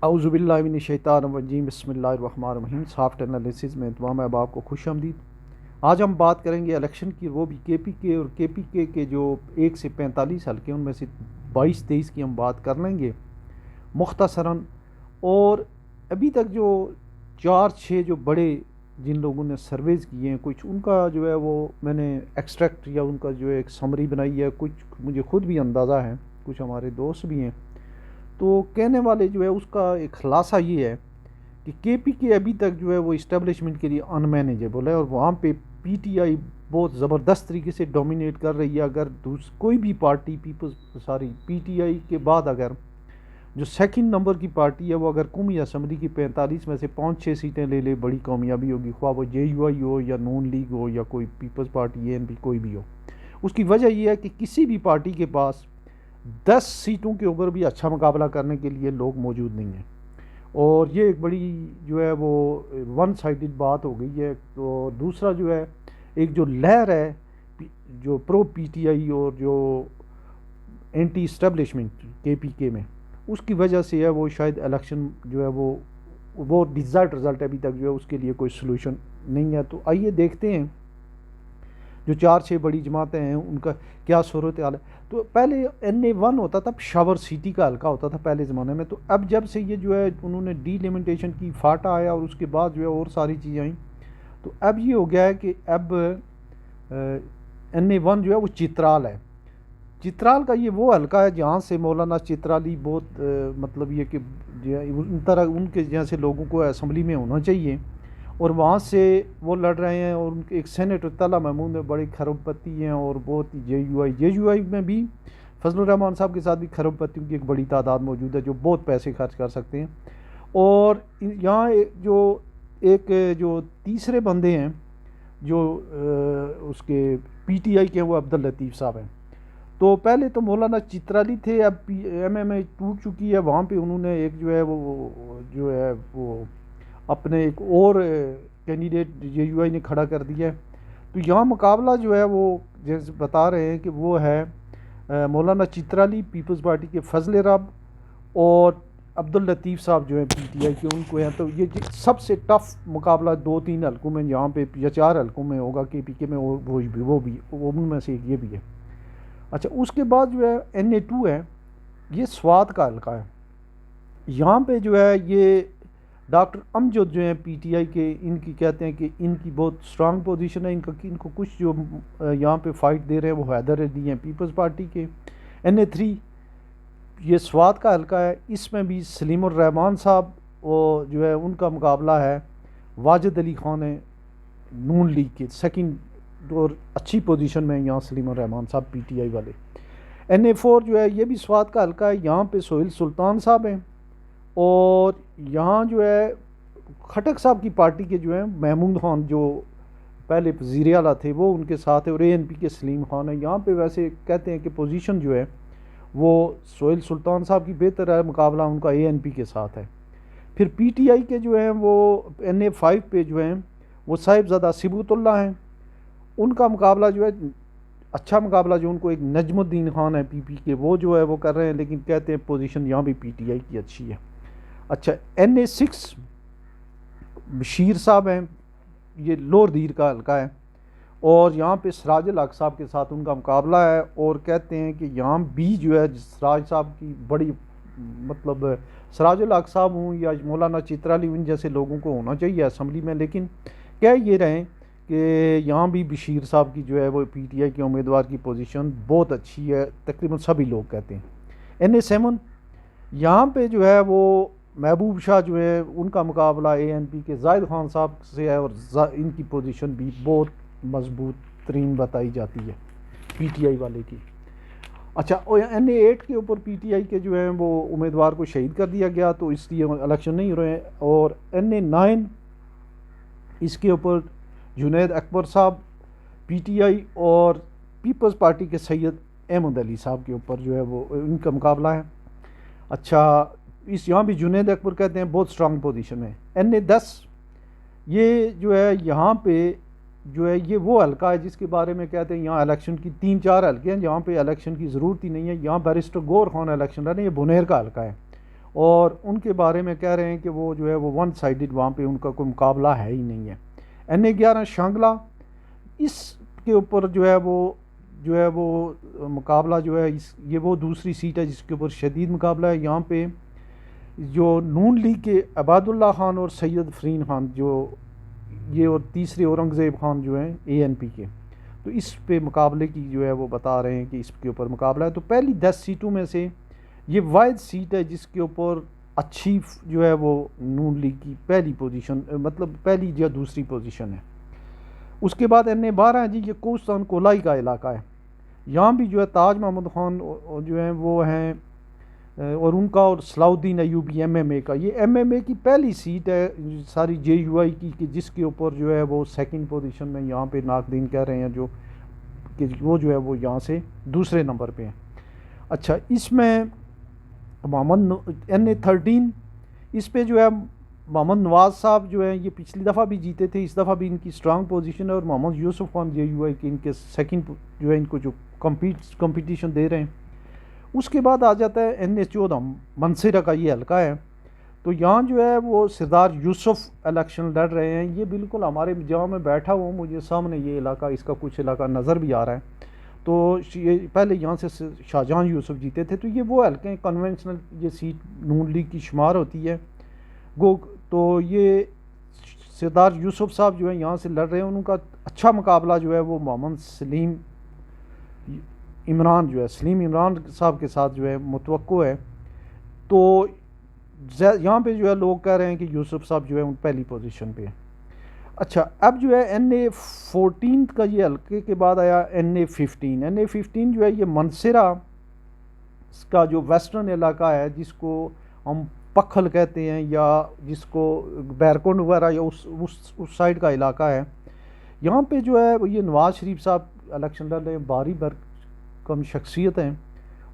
اعوذ باللہ من الشیطان الرجیم، بسم اللہ الرحمن الرحیم۔ سافٹ انالیسز میں تمام احباب کو خوش آمدید۔ آج ہم بات کریں گے الیکشن کی، وہ بھی کے پی کے، اور کے پی کے جو 1 سے 45 حلقے ان میں سے 22-23 کی ہم بات کر لیں گے مختصراً۔ اور ابھی تک جو 4-6 جو بڑے جن لوگوں نے سرویز کیے ہیں، کچھ ان کا جو ہے وہ میں نے ایکسٹریکٹ یا ان کا جو ہے ایک سمری بنائی ہے، کچھ مجھے خود بھی اندازہ ہے، کچھ ہمارے دوست بھی ہیں۔ تو کہنے والے جو ہے اس کا ایک خلاصہ یہ ہے کہ کے پی کے ابھی تک جو ہے وہ اسٹیبلشمنٹ کے لیے ان مینیجیبل ہے، اور وہاں پہ پی ٹی آئی بہت زبردست طریقے سے ڈومینیٹ کر رہی ہے۔ اگر کوئی بھی پارٹی پی ٹی آئی کے بعد اگر جو سیکنڈ نمبر کی پارٹی ہے وہ اگر قومی اسمبلی کی 45 میں سے 5-6 سیٹیں لے لے، بڑی کامیابی ہوگی، خواہ وہ جے یو آئی ہو یا نون لیگ ہو یا کوئی پیپلز پارٹی اے این پی کوئی بھی ہو۔ اس کی وجہ یہ ہے کہ کسی بھی پارٹی کے پاس 10 سیٹوں کے اوپر بھی اچھا مقابلہ کرنے کے لیے لوگ موجود نہیں ہیں، اور یہ ایک بڑی جو ہے وہ ون سائیڈڈ بات ہو گئی ہے۔ تو دوسرا جو ہے ایک جو لہر ہے جو پرو پی ٹی آئی اور جو اینٹی اسٹیبلشمنٹ کے پی کے میں، اس کی وجہ سے ہے وہ شاید الیکشن جو ہے وہ ڈیزائرڈ رزلٹ ابھی تک جو ہے اس کے لیے کوئی سلوشن نہیں ہے۔ تو آئیے دیکھتے ہیں جو 4-6 بڑی جماعتیں ہیں ان کا کیا صورتحال ہے۔ تو پہلے NA1 ہوتا تھا، پشاور سٹی کا حلقہ ہوتا تھا پہلے زمانے میں، تو اب جب سے یہ جو ہے انہوں نے ڈی لیمنٹیشن کی، فاٹا آیا اور اس کے بعد جو ہے اور ساری چیزیں آئیں، تو اب یہ ہو گیا ہے کہ اب NA1 جو ہے وہ چترال ہے۔ چترال کا یہ وہ حلقہ ہے جہاں سے مولانا چترالی بہت مطلب یہ کہ ان کے جیسے لوگوں کو اسمبلی میں ہونا چاہیے، اور وہاں سے وہ لڑ رہے ہیں، اور ان کے ایک سینیٹر طلحہ محمود میں بڑے کھرب پتی ہیں، اور بہت ہی جے یو آئی میں بھی فضل الرحمان صاحب کے ساتھ بھی کھرب پتیوں کی ایک بڑی تعداد موجود ہے جو بہت پیسے خرچ کر سکتے ہیں۔ اور یہاں جو تیسرے بندے ہیں جو اس کے پی ٹی آئی کے ہیں، وہ عبداللطیف صاحب ہیں۔ تو پہلے تو مولانا چترالی تھے، اب ایم اے ٹوٹ چکی ہے، وہاں پہ انہوں نے ایک جو ہے وہ اپنے ایک اور کینڈیڈیٹ جے یو آئی نے کھڑا کر دیا ہے۔ تو یہاں مقابلہ جو ہے وہ جیسے بتا رہے ہیں کہ وہ ہے مولانا چترالی پیپلز پارٹی کے فضل رب، اور عبداللطیف صاحب جو ہیں پی ٹی آئی کے ان کو ہیں۔ تو یہ سب سے ٹف مقابلہ 2-3 حلقوں میں یہاں پہ یا 4 حلقوں میں ہوگا کے پی کے میں، وہ بھی ان میں سے ایک یہ بھی ہے۔ اچھا، اس کے بعد جو ہے NA2 ہے، یہ سوات کا حلقہ ہے۔ یہاں پہ جو ہے یہ ڈاکٹر امجد جو ہیں پی ٹی آئی کے، ان کی کہتے ہیں کہ ان کی بہت سٹرانگ پوزیشن ہے، ان کو کچھ جو یہاں پہ فائٹ دے رہے ہیں وہ حیدر علی ہیں پیپلز پارٹی کے۔ NA3 یہ سوات کا حلقہ ہے، اس میں بھی سلیم الرحمان صاحب اور جو ہے ان کا مقابلہ ہے واجد علی خان ہے نون لیگ کے، سیکنڈ اور اچھی پوزیشن میں یہاں سلیم الرحمان صاحب پی ٹی آئی والے۔ NA4 جو ہے یہ بھی سوات کا حلقہ ہے، یہاں پہ سہیل سلطان صاحب ہیں، اور یہاں جو ہے کھٹک صاحب کی پارٹی کے جو ہیں محمود خان جو پہلے وزیر اعلیٰ تھے وہ ان کے ساتھ ہے، اور ANP کے سلیم خان ہے۔ یہاں پہ ویسے کہتے ہیں کہ پوزیشن جو ہے وہ سہیل سلطان صاحب کی بہتر ہے، مقابلہ ان کا ANP کے ساتھ ہے۔ پھر پی ٹی آئی کے جو ہیں وہ NA5 پہ جو ہیں وہ صاحبزادہ ثبوت اللہ ہیں، ان کا مقابلہ جو ہے اچھا مقابلہ جو ان کو ایک نجم الدین خان ہے پی پی کے، وہ جو ہے وہ کر رہے ہیں، لیکن کہتے ہیں پوزیشن یہاں بھی پی ٹی آئی کی اچھی ہے۔ اچھا، NA6 بشیر صاحب ہیں، یہ لور دیر کا حلقہ ہے، اور یہاں پہ سراج الحق صاحب کے ساتھ ان کا مقابلہ ہے، اور کہتے ہیں کہ یہاں بھی جو ہے سراج صاحب کی بڑی مطلب سراج الحق صاحب ہوں یا مولانا چترالی، ان جیسے لوگوں کو ہونا چاہیے اسمبلی میں، لیکن کہہ یہ رہیں کہ یہاں بھی بشیر صاحب کی جو ہے وہ پی ٹی آئی کے امیدوار کی پوزیشن بہت اچھی ہے، تقریباً سبھی لوگ کہتے ہیں۔ NA7 یہاں پہ جو ہے وہ محبوب شاہ جو ہے ان کا مقابلہ ANP کے زاہد خان صاحب سے ہے، اور ان کی پوزیشن بھی بہت مضبوط ترین بتائی جاتی ہے پی ٹی آئی والے کی۔ اچھا، NA8 کے اوپر پی ٹی آئی کے جو ہیں وہ امیدوار کو شہید کر دیا گیا، تو اس لیے الیکشن نہیں ہو رہے ہیں۔ اور NA9 اس کے اوپر جنید اکبر صاحب پی ٹی آئی اور پیپلز پارٹی کے سید احمد علی صاحب کے اوپر جو ہے وہ ان کا مقابلہ ہے۔ اچھا، یہاں بھی جنید اکبر کہتے ہیں بہت سٹرانگ پوزیشن ہے۔ NA10 یہ جو ہے یہاں پہ جو ہے یہ وہ حلقہ ہے جس کے بارے میں کہتے ہیں یہاں الیکشن کی 3-4 حلقے ہیں جہاں پہ الیکشن کی ضرورت ہی نہیں ہے، یہاں بیرسٹر گور خان الیکشن لڑ رہے ہیں، یہ بنیر کا حلقہ ہے، اور ان کے بارے میں کہہ رہے ہیں کہ وہ جو ہے وہ ون سائیڈڈ، وہاں پہ ان کا کوئی مقابلہ ہے ہی نہیں ہے۔ NA11 شانگلہ، اس کے اوپر جو ہے وہ مقابلہ جو ہے یہ وہ دوسری سیٹ ہے جس کے اوپر شدید مقابلہ ہے۔ یہاں پہ جو نون لیگ کے عباد اللہ خان اور سید فرین خان، جو یہ اور تیسرے اورنگزیب خان جو ہیں ANP کے، تو اس پہ مقابلے کی جو ہے وہ بتا رہے ہیں کہ اس کے اوپر مقابلہ ہے۔ تو پہلی 10 سیٹوں میں سے یہ واحد سیٹ ہے جس کے اوپر اچھی جو ہے وہ نون لیگ کی پہلی پوزیشن، مطلب پہلی یا دوسری پوزیشن ہے۔ اس کے بعد NA12 ہے جی، یہ کوہستان کولائی کا علاقہ ہے۔ یہاں بھی جو ہے تاج محمد خان جو ہیں وہ ہیں، اور ان کا، اور صلاح الدین ایوبی MMA کا، یہ MMA کی پہلی سیٹ ہے ساری JUI کی، کہ جس کے اوپر جو ہے وہ سیکنڈ پوزیشن میں یہاں پہ ناقدین کہہ رہے ہیں کہ وہ جو ہے وہ یہاں سے دوسرے نمبر پہ ہیں۔ اچھا، اس میں محمد NA13، اس پہ جو ہے محمد نواز صاحب جو ہیں یہ پچھلی دفعہ بھی جیتے تھے، اس دفعہ بھی ان کی اسٹرانگ پوزیشن ہے، اور محمد یوسف خان JUI کے ان کے سیکنڈ جو ہے ان کو جو کمپٹیشن دے رہے ہیں۔ اس کے بعد آ جاتا ہے NA14 منصیرہ کا یہ حلقہ ہے۔ تو یہاں جو ہے وہ سردار یوسف الیکشن لڑ رہے ہیں۔ یہ بالکل ہمارے جہاں میں بیٹھا ہوں مجھے سامنے یہ علاقہ، اس کا کچھ علاقہ نظر بھی آ رہا ہے۔ تو یہ پہلے یہاں سے شاہجہاں یوسف جیتے تھے، تو یہ وہ حلقے کنونشنل یہ سیٹ نون لیگ کی شمار ہوتی ہے تو یہ سردار یوسف صاحب جو ہیں یہاں سے لڑ رہے ہیں۔ ان کا اچھا مقابلہ جو ہے وہ محمد سلیم عمران صاحب کے ساتھ جو ہے متوقع ہے۔ تو یہاں پہ جو ہے لوگ کہہ رہے ہیں کہ یوسف صاحب جو ہے ان پہلی پوزیشن پہ ہیں۔ اچھا، اب جو ہے NA14 کا یہ حلقے کے بعد آیا NA15 جو ہے یہ منصیرہ کا جو ویسٹرن علاقہ ہے، جس کو ہم پکھل کہتے ہیں، یا جس کو بیرکنڈ وغیرہ، یا اس سائڈ کا علاقہ ہے۔ یہاں پہ جو ہے یہ نواز شریف صاحب الیکشن لڑ رہے ہیں، بھاری برکم شخصیت ہیں،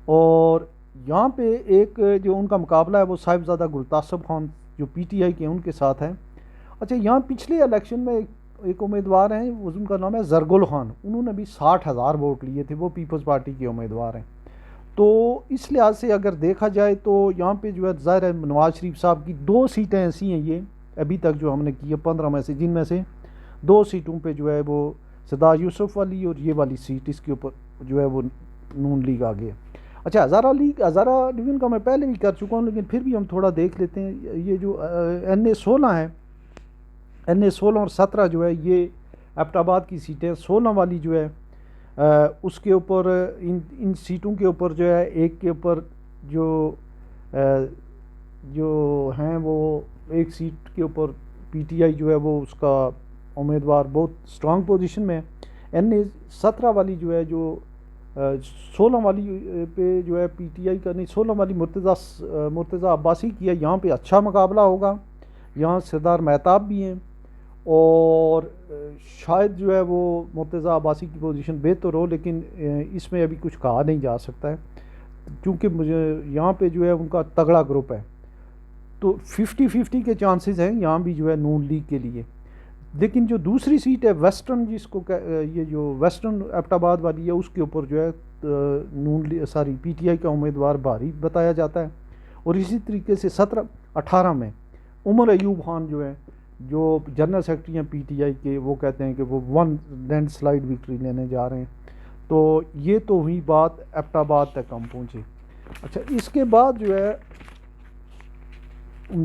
اور یہاں پہ ایک جو ان کا مقابلہ ہے وہ صاحبزادہ گلتاسب خان جو PTI کے ان کے ساتھ ہیں۔ اچھا، یہاں پچھلے الیکشن میں ایک امیدوار ہیں، ان کا نام ہے زرگل خان، انہوں نے بھی 60,000 ووٹ لیے تھے، وہ پیپلز پارٹی کے امیدوار ہیں۔ تو اس لحاظ سے اگر دیکھا جائے تو یہاں پہ جو ہے ظاہر ہے نواز شریف صاحب کی 2 سیٹیں ایسی ہیں یہ ابھی تک جو ہم نے کی ہے 15 میں سے، جن میں سے 2 سیٹوں پہ جو ہے وہ سردار یوسف والی اور یہ والی سیٹ، اس کے اوپر جو ہے وہ نون لیگ آ گئی ہے۔ اچھا، ہزارہ ڈویژن کا میں پہلے بھی کر چکا ہوں، لیکن پھر بھی ہم تھوڑا دیکھ لیتے ہیں۔ یہ جو NA16 ہے، NA16 اور 17 جو ہے یہ ایبٹ آباد کی سیٹیں، 16 والی جو ہے اس کے اوپر ان سیٹوں کے اوپر جو ہے ایک کے اوپر جو ہیں وہ ایک سیٹ کے اوپر PTI جو ہے وہ اس کا امیدوار بہت اسٹرانگ پوزیشن میں ہے۔ NA17 والی جو ہے جو 16 والی پہ جو ہے PTI کا نہیں، 16 والی مرتضیٰ عباسی کی ہے، یہاں پہ اچھا مقابلہ ہوگا۔ یہاں سردار مہتاب بھی ہیں، اور شاید جو ہے وہ مرتضیٰ عباسی کی پوزیشن بہتر ہو، لیکن اس میں ابھی کچھ کہا نہیں جا سکتا ہے، کیونکہ مجھے یہاں پہ جو ہے ان کا تگڑا گروپ ہے۔ تو 50-50 کے چانسز ہیں یہاں بھی جو ہے نون لیگ کے لیے۔ لیکن جو دوسری سیٹ ہے ویسٹرن، جس کو یہ جو ویسٹرن ایبٹ آباد والی ہے، اس کے اوپر جو ہے PTI کا امیدوار بھاری بتایا جاتا ہے۔ اور اسی طریقے سے 17-18 میں عمر ایوب خان جو ہے، جو جنرل سیکرٹری ہیں PTI کے، وہ کہتے ہیں کہ وہ 1 لینڈ سلائڈ وکٹری لینے جا رہے ہیں۔ تو یہ تو ہوئی بات ایبٹ آباد تک ہم پہنچے۔ اچھا، اس کے بعد جو ہے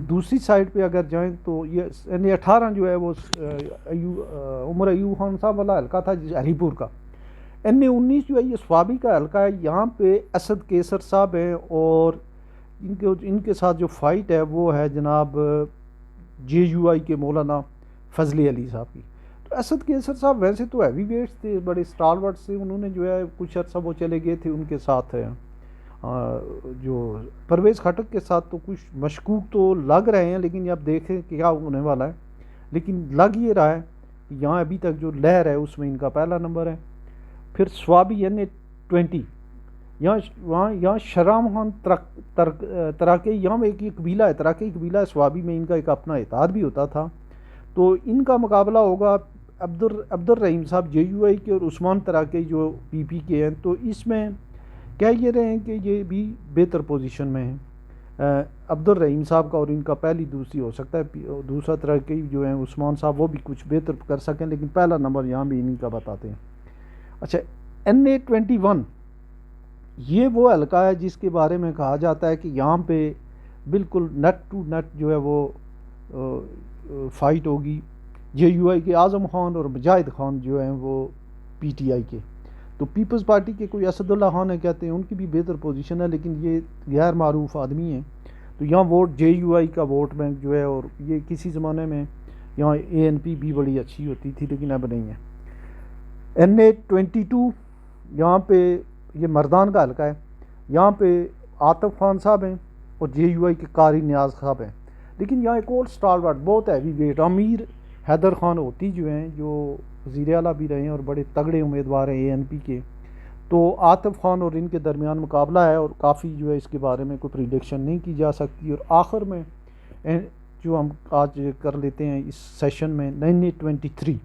دوسری سائڈ پہ اگر جائیں تو یہ NA18 جو ہے وہ عمر ایوب خان صاحب والا حلقہ تھا ہری پور کا۔ NA19 جو ہے یہ سوابی کا حلقہ ہے، یہاں پہ اسد کیسر صاحب ہیں، اور ان کے ساتھ جو فائٹ ہے وہ ہے جناب JUI کے مولانا فضل علی صاحب کی۔ تو اسد کیسر صاحب ویسے تو ہیوی ویٹس تھے، بڑے اسٹالورٹ سے، انہوں نے جو ہے کچھ عرصہ وہ چلے گئے تھے ان کے ساتھ جو پرویز خٹک کے ساتھ، تو کچھ مشکوک تو لگ رہے ہیں، لیکن اب دیکھیں کہ کیا ہونے والا ہے۔ لیکن لگ یہ رہا ہے کہ یہاں ابھی تک جو لہر ہے اس میں ان کا پہلا نمبر ہے۔ پھر سوابی NA20، یہاں شرام خان تراکی، یہاں میں ایک قبیلہ ہے، تراکی قبیلہ ہے سوابی میں، ان کا ایک اپنا اتحاد بھی ہوتا تھا۔ تو ان کا مقابلہ ہوگا عبد الرحیم صاحب JUI کے اور عثمان تراکی جو PP کے ہیں۔ تو اس میں کہہ یہ رہے ہیں کہ یہ بھی بہتر پوزیشن میں ہیں عبد الرحیم صاحب کا اور ان کا پہلی دوسری ہو سکتا ہے، دوسرا ترقی جو ہیں عثمان صاحب وہ بھی کچھ بہتر کر سکیں، لیکن پہلا نمبر یہاں بھی انہی کا بتاتے ہیں۔ اچھا NA21 یہ وہ حلقہ ہے جس کے بارے میں کہا جاتا ہے کہ یہاں پہ بالکل نٹ ٹو نٹ جو ہے وہ فائٹ ہوگی۔ JUI کے اعظم خان اور مجاہد خان جو ہیں وہ PTI کے، تو پیپلز پارٹی کے کوئی اسد اللہ خان ہے کہتے ہیں، ان کی بھی بہتر پوزیشن ہے، لیکن یہ غیر معروف آدمی ہیں، تو یہاں ووٹ JUI کا ووٹ بینک جو ہے، اور یہ کسی زمانے میں یہاں ANP بھی بڑی اچھی ہوتی تھی لیکن اب نہیں ہے۔ NA22 یہاں پہ یہ مردان کا حلقہ ہے، یہاں پہ عاطف خان صاحب ہیں اور JUI کے قاری نیاز صاحب ہیں، لیکن یہاں ایک اور اسٹالورٹ بہت ہیوی ویٹ امیر حیدر خان ہوتی جو ہیں، جو وزیر اعلیٰ بھی رہے ہیں اور بڑے تگڑے امیدوار ہیں ANP کے، تو عاطف خان اور ان کے درمیان مقابلہ ہے، اور کافی جو ہے اس کے بارے میں کوئی پریڈکشن نہیں کی جا سکتی۔ اور آخر میں جو ہم آج کر لیتے ہیں اس سیشن میں 1923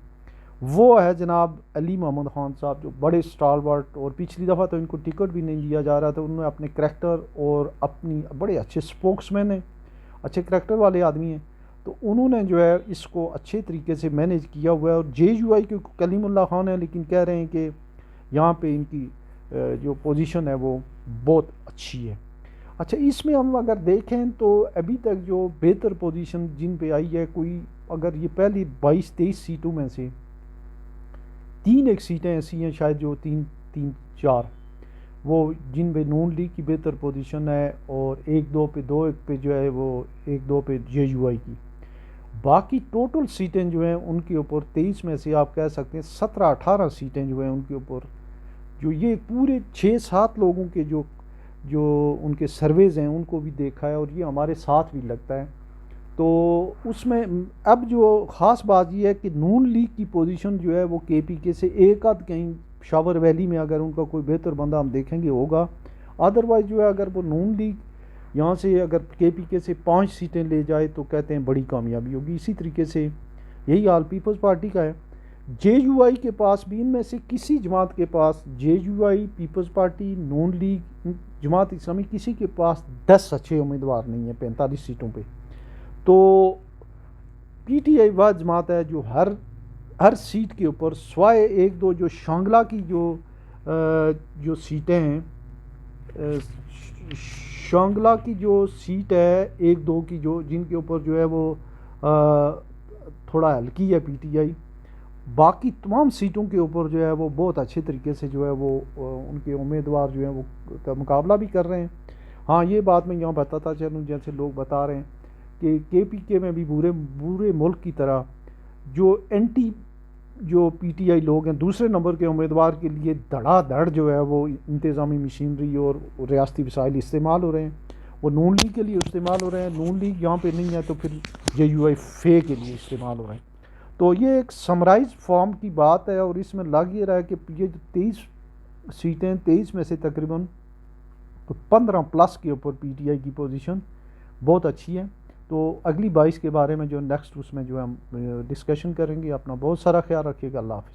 وہ ہے جناب علی محمد خان صاحب، جو بڑے اسٹالورٹ، اور پچھلی دفعہ تو ان کو ٹکٹ بھی نہیں دیا جا رہا تھا، انہوں نے اپنے کریکٹر اور اپنی بڑے اچھے سپوکس مین ہیں، اچھے کریکٹر والے آدمی ہیں، تو انہوں نے جو ہے اس کو اچھے طریقے سے مینیج کیا ہوا ہے۔ اور JUI کے کلیم اللہ خان ہیں، لیکن کہہ رہے ہیں کہ یہاں پہ ان کی جو پوزیشن ہے وہ بہت اچھی ہے۔ اچھا اس میں ہم اگر دیکھیں تو ابھی تک جو بہتر پوزیشن جن پہ آئی ہے، کوئی اگر یہ پہلی 22-23 سیٹوں میں سے 3 سیٹیں ایسی ہیں شاید جو 3-4 وہ جن پہ نون لیگ کی بہتر پوزیشن ہے، اور 1-2 پہ جو ہے وہ 1-2 پہ JUI کی، باقی ٹوٹل سیٹیں جو ہیں ان کے اوپر 23 میں سے آپ کہہ سکتے ہیں 17-18 سیٹیں جو ہیں ان کے اوپر، جو یہ پورے 6-7 لوگوں کے جو ان کے سرویز ہیں ان کو بھی دیکھا ہے، اور یہ ہمارے ساتھ بھی لگتا ہے، تو اس میں اب جو خاص بات یہ ہے کہ نون لیگ کی پوزیشن جو ہے وہ KPK سے ایک آدھ کہیں پشاور ویلی میں اگر ان کا کوئی بہتر بندہ ہم دیکھیں گے ہوگا، ادروائز جو ہے اگر وہ نون لیگ یہاں سے اگر KPK سے 5 سیٹیں لے جائے تو کہتے ہیں بڑی کامیابی ہوگی۔ اسی طریقے سے یہی حال پیپلز پارٹی کا ہے، JUI کے پاس بھی ان میں سے کسی جماعت کے پاس، JUI، پیپلز پارٹی، نون لیگ، جماعت اسلامی، کسی کے پاس 10 اچھے امیدوار نہیں ہیں 45 سیٹوں پہ، تو PTI وہ جماعت ہے جو ہر سیٹ کے اوپر سوائے 1-2 جو شانگلہ کی جو سیٹیں ہیں، شانگلہ کی جو سیٹ ہے 1-2 کی جو جن کے اوپر جو ہے وہ تھوڑا ہلکی ہے PTI، باقی تمام سیٹوں کے اوپر جو ہے وہ بہت اچھے طریقے سے جو ہے وہ ان کے امیدوار جو ہیں وہ کا مقابلہ بھی کر رہے ہیں۔ ہاں یہ بات میں یہاں بتاتا چلوں، جیسے لوگ بتا رہے ہیں کہ KPK میں بھی پورے ملک کی طرح جو اینٹی جو PTI لوگ ہیں دوسرے نمبر کے امیدوار کے لیے دھڑا دھڑ جو ہے وہ انتظامی مشینری اور ریاستی وسائل استعمال ہو رہے ہیں، وہ نون لیگ کے لیے استعمال ہو رہے ہیں، نون لیگ یہاں پہ نہیں ہے تو پھر JUI فے کے لیے استعمال ہو رہے ہیں۔ تو یہ ایک سمرائز فارم کی بات ہے، اور اس میں لگ یہ رہا ہے کہ یہ جو 23 سیٹیں 23 میں سے تقریباً 15+ کے اوپر PTI کی پوزیشن بہت اچھی ہے۔ تو اگلی 22 کے بارے میں جو نیکسٹ اس میں جو ہم ڈسکشن کریں گے، اپنا بہت سارا خیال رکھیے گا، اللہ حافظ۔